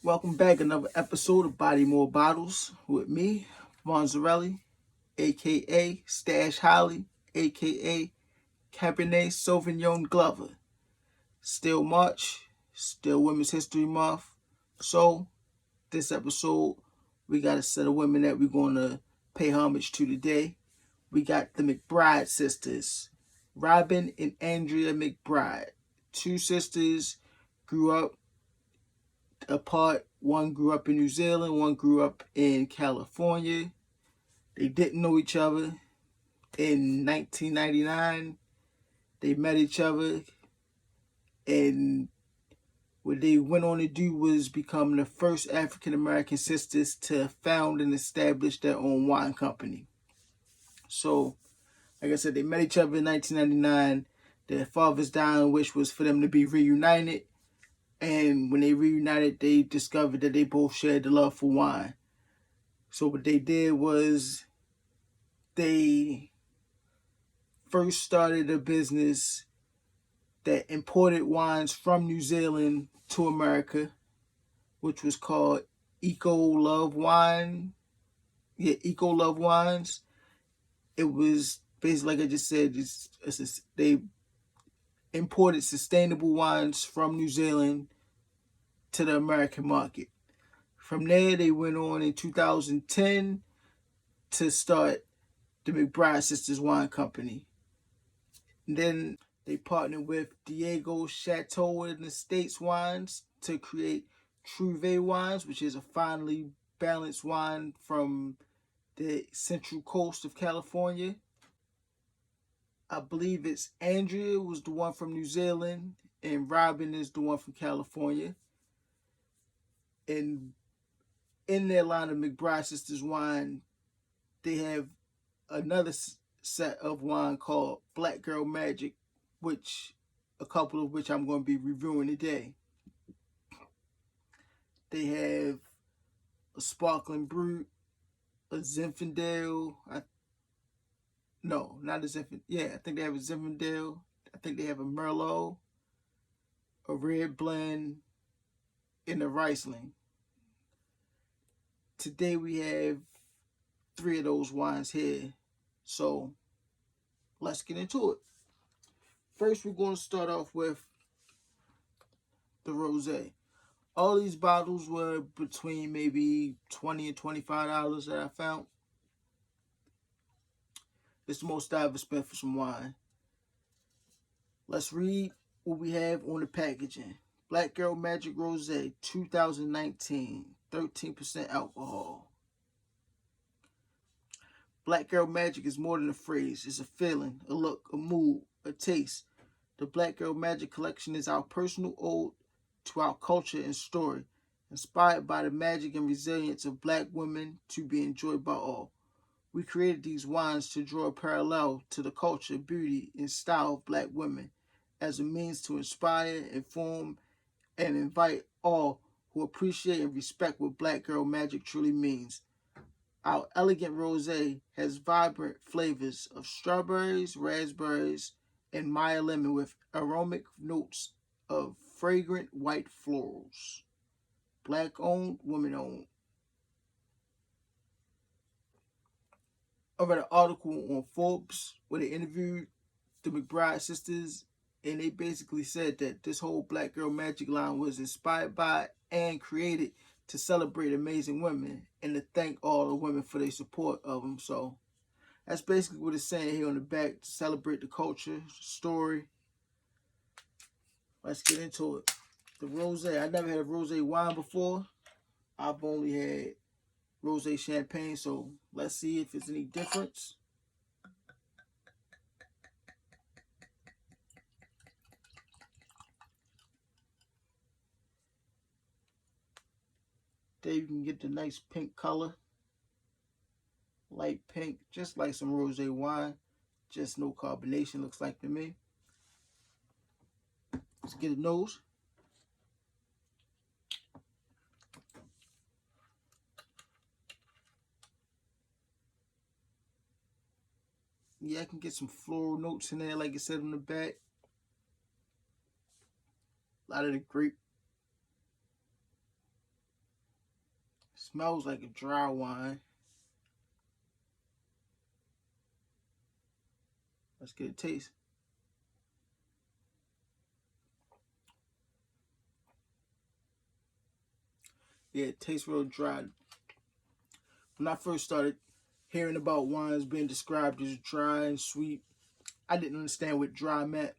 Welcome back, another episode of BodyMore Bottles with me, Monzarelli, aka Stash Holly, aka Cabernet Sauvignon Glover. Still March, still Women's History Month. So, this episode, we got a set of women that we're going to pay homage to today. We got the McBride Sisters, Robin and Andrea McBride. Two sisters grew up apart. One grew up in New Zealand, one grew up in California. They didn't know each other. In 1999, they met each other, and what they went on to do was become the first African American sisters to found and establish their own wine company. So, like I said, they met each other in 1999. Their father's dying wish was for them to be reunited. And when they reunited, they discovered that they both shared the love for wine. So what they did was they first started a business that imported wines from New Zealand to America, which was called Eco Love Wine. Yeah, Eco Love Wines. It was basically, like I just said, they imported sustainable wines from New Zealand to the American market. From there, they went on in 2010 to start the McBride Sisters Wine Company. And then they partnered with Diego Chateau and Estates Wines to create Trouvé Wines, which is a finely balanced wine from the central coast of California. I believe it's Andrea was the one from New Zealand, and Robin is the one from California. And in their line of McBride Sisters wine, they have another set of wine called Black Girl Magic, which a couple of which I'm going to be reviewing today. They have a Sparkling Brut, a Zinfandel. No, not a Zinfandel. Yeah, I think they have a Zinfandel. I think they have a Merlot, a Red Blend, and a Riesling. Today we have three of those wines here. So let's get into it. First, we're going to start off with the rosé. All these bottles were between maybe $20 and $25 that I found. It's the most I ever spent for some wine. Let's read what we have on the packaging. Black Girl Magic Rosé 2019, 13% alcohol. Black Girl Magic is more than a phrase. It's a feeling, a look, a mood, a taste. The Black Girl Magic collection is our personal ode to our culture and story, inspired by the magic and resilience of black women to be enjoyed by all. We created these wines to draw a parallel to the culture, beauty, and style of black women as a means to inspire, inform, and invite all who appreciate and respect what Black Girl Magic truly means. Our elegant rosé has vibrant flavors of strawberries, raspberries, and Maya lemon with aromatic notes of fragrant white florals. Black owned, women owned. I read an article on Forbes where they interviewed the McBride sisters, and they basically said that this whole Black Girl Magic line was inspired by and created to celebrate amazing women and to thank all the women for their support of them. So that's basically what it's saying here on the back, to celebrate the culture, story. Let's get into it. The rosé. I never had a rosé wine before. I've only had rosé champagne, so let's see if there's any difference. There you can get the nice pink color. Light pink, just like some rosé wine. Just no carbonation, looks like to me. Let's get a nose. Yeah, I can get some floral notes in there, like it said on the back. A lot of the grape. Smells like a dry wine. Let's get a taste. Yeah, it tastes real dry. When I first started hearing about wines being described as dry and sweet, I didn't understand what dry meant.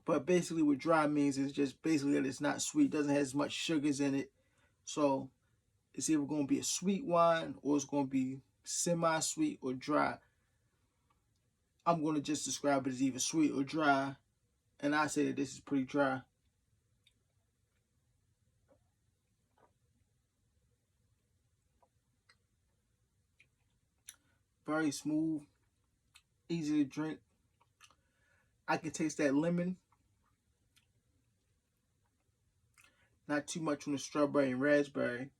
But basically what dry means is just basically that it's not sweet, doesn't have as much sugars in it. So it's either going to be a sweet wine or it's going to be semi-sweet or dry. I'm going to just describe it as either sweet or dry. And I say that this is pretty dry. Very smooth, easy to drink. I can taste that lemon. Not too much on the strawberry and raspberry.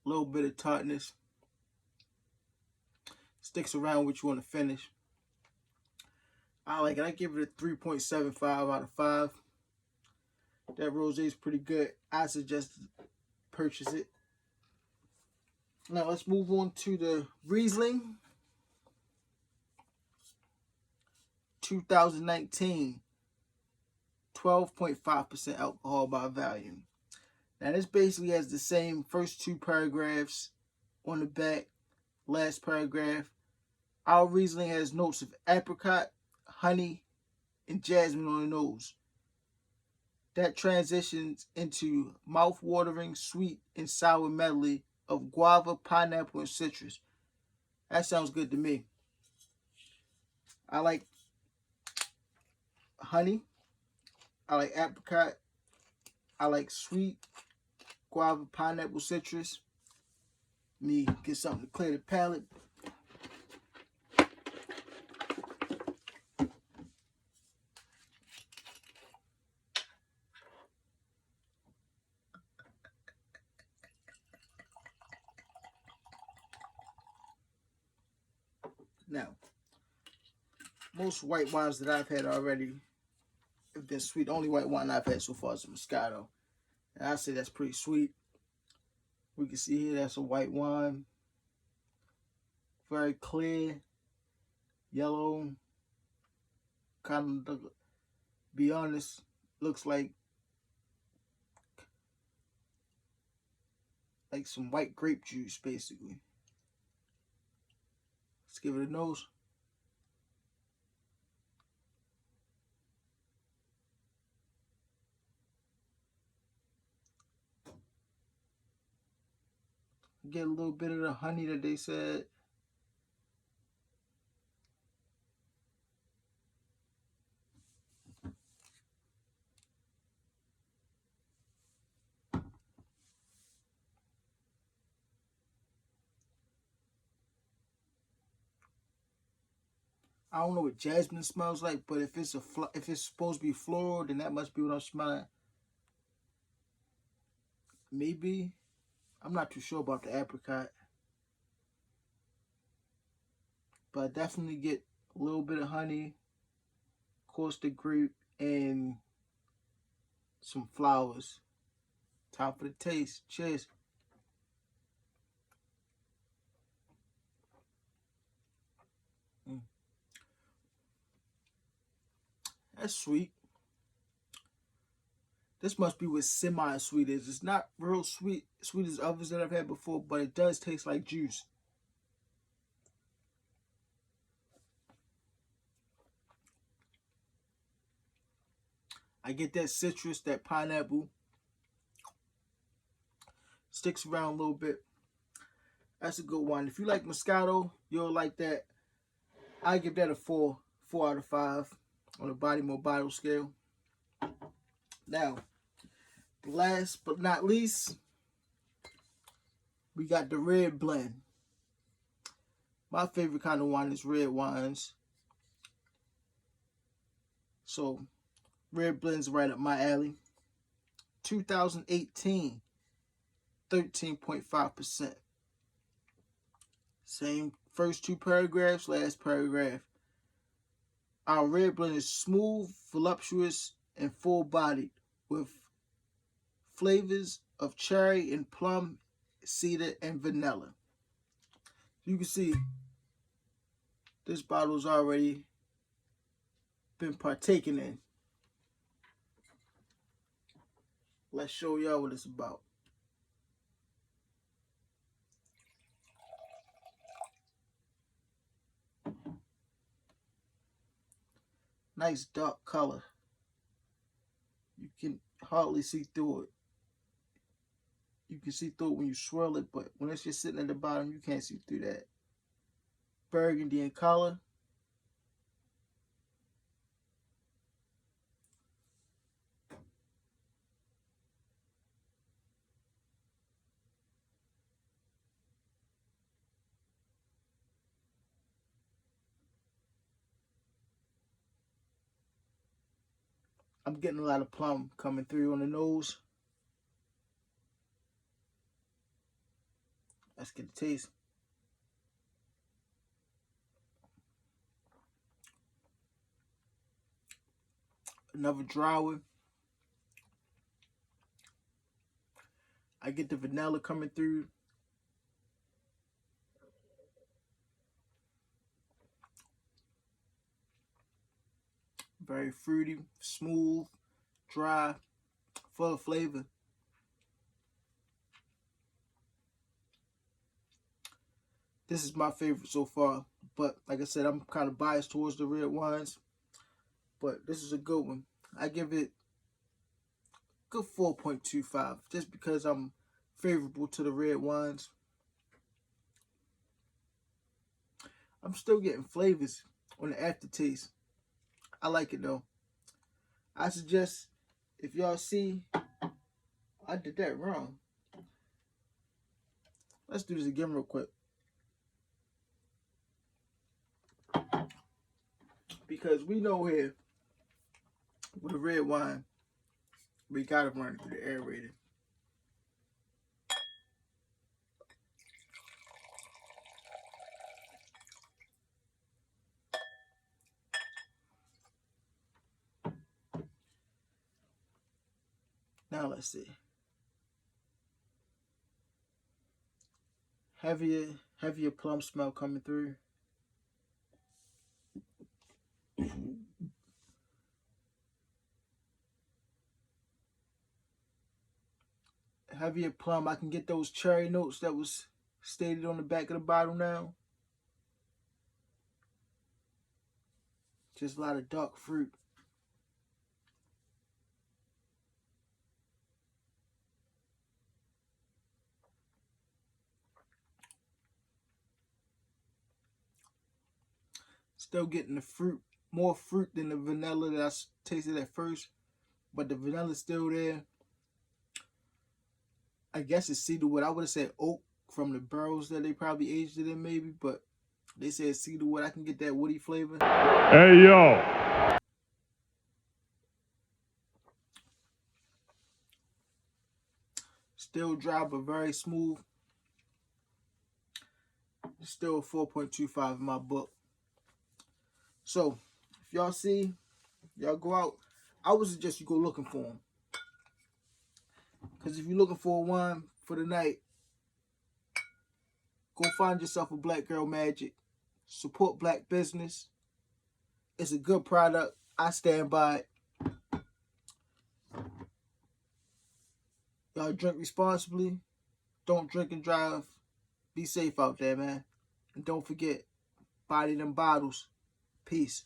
A little bit of tartness. Sticks around what you want to finish. I like it. I give it a 3.75 out of 5. That rosé is pretty good. I suggest purchase it. Now let's move on to the Riesling 2019, 12.5% alcohol by volume. Now this basically has the same first two paragraphs on the back, last paragraph. Our Riesling has notes of apricot, honey, and jasmine on the nose. That transitions into mouth-watering sweet and sour medley of guava, pineapple, and citrus. That sounds good to me. I like honey. I like apricot. I like sweet guava, pineapple, citrus. Let me get something to clear the palate. Now, most white wines that I've had already have been sweet. The only white wine I've had so far is a Moscato. And I say that's pretty sweet. We can see here that's a white wine. Very clear, yellow. Kind of, be honest, looks like some white grape juice, basically. Let's give it a nose. Get a little bit of the honey that they said. I don't know what jasmine smells like, but if it's supposed to be floral, then that must be what I'm smelling. Maybe. I'm not too sure about the apricot. But I definitely get a little bit of honey, of course the grape, and some flowers. Time for the taste. Cheers. That's sweet. This must be what semi-sweet is. It's not real sweet as others that I've had before, but it does taste like juice. I get that citrus, that pineapple. Sticks around a little bit. That's a good one. If you like Moscato, you'll like that. I give that a 4 out of 5 on the BodyMore bottle scale. Now, last but not least, we got the red blend. My favorite kind of wine is red wines. So, red blend's right up my alley. 2018, 13.5%. Same first two paragraphs, last paragraph. Our red blend is smooth, voluptuous, and full-bodied with flavors of cherry and plum, cedar, and vanilla. You can see this bottle's already been partaken in. Let's show y'all what it's about. Nice dark color. You can hardly see through it. You can see through it when you swirl it, but when it's just sitting at the bottom, you can't see through that. Burgundy in color. I'm getting a lot of plum coming through on the nose. Let's get the taste. Another dry one. I get the vanilla coming through. Very fruity, smooth, dry, full of flavor. This is my favorite so far, but like I said, I'm kind of biased towards the red wines, but this is a good one. I give it a good 4.25 just because I'm favorable to the red wines. I'm still getting flavors on the aftertaste. I like it though. I suggest, if y'all see, I did that wrong. Let's do this again real quick. Because we know here, with a red wine, we gotta run it through the aerator. Now let's see. Heavier plum smell coming through. Heavier plum. I can get those cherry notes that was stated on the back of the bottle now. Just a lot of dark fruit. Still getting the fruit, more fruit than the vanilla that I tasted at first, but the vanilla's still there. I guess it's cedarwood. I would have said oak from the barrels that they probably aged it in, maybe, but they said cedarwood. I can get that woody flavor. Hey, yo. Still dry, but very smooth. Still a 4.25 in my book. So, if y'all see, y'all go out, I would suggest you go looking for them. Because if you're looking for a wine for the night, go find yourself a Black Girl Magic. Support black business. It's a good product. I stand by it. Y'all drink responsibly. Don't drink and drive. Be safe out there, man. And don't forget, body them bottles. Peace.